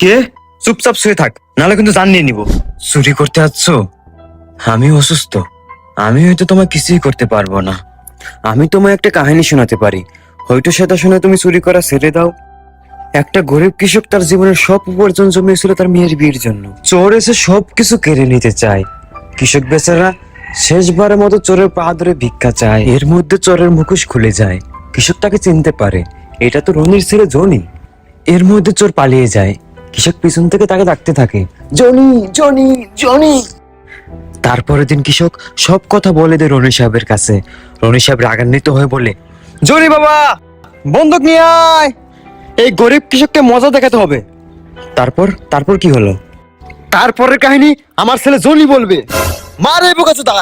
কে? চুপচাপ শুয়ে থাক, নাহলে কিন্তু জান নিয়ে নিব। চুরি করতে যাচ্ছ? আমি অসুস্থ, আমি হয়তো তোমায় কিছুই করতে পারবো না। আমি তোমায় একটা কাহিনী শোনাতে পারি, হয়তো সেটা শুনে তুমি চুরি করা ছেড়ে দাও। একটা গরিব কৃষক তার জীবনের সব উপার্জন জমিয়েছিল তার মেয়ের বিয়ের জন্য। চোর এসে সবকিছু কেড়ে নিতে চায়। কৃষক বেচারা শেষবারের মতো চোরের পা ধরে ভিক্ষা চায়। এর মধ্যে চোরের মুখোশ খুলে যায়, কৃষক তাকে চিনতে পারে, এটা তো রনির ছেলে জনি। এর মধ্যে চোর পালিয়ে যায়, কৃষক পিছন থেকে তাকে ডাকতে থাকে, জনি জনি জনি। তারপরের দিন কৃষক সব কথা বলে দেয় রনি সাহেবের কাছে। রনি সাহেব রাগান্বিত হয়ে বলে, জনি বাবা, বন্দুক নিয়ে আয়, এই গরিব কৃষককে মজা দেখাতে হবে। তারপর তারপর কি হলো? তারপরের কাহিনী আমার ছেলে জনি বলবে। মারে বোকাচোদা।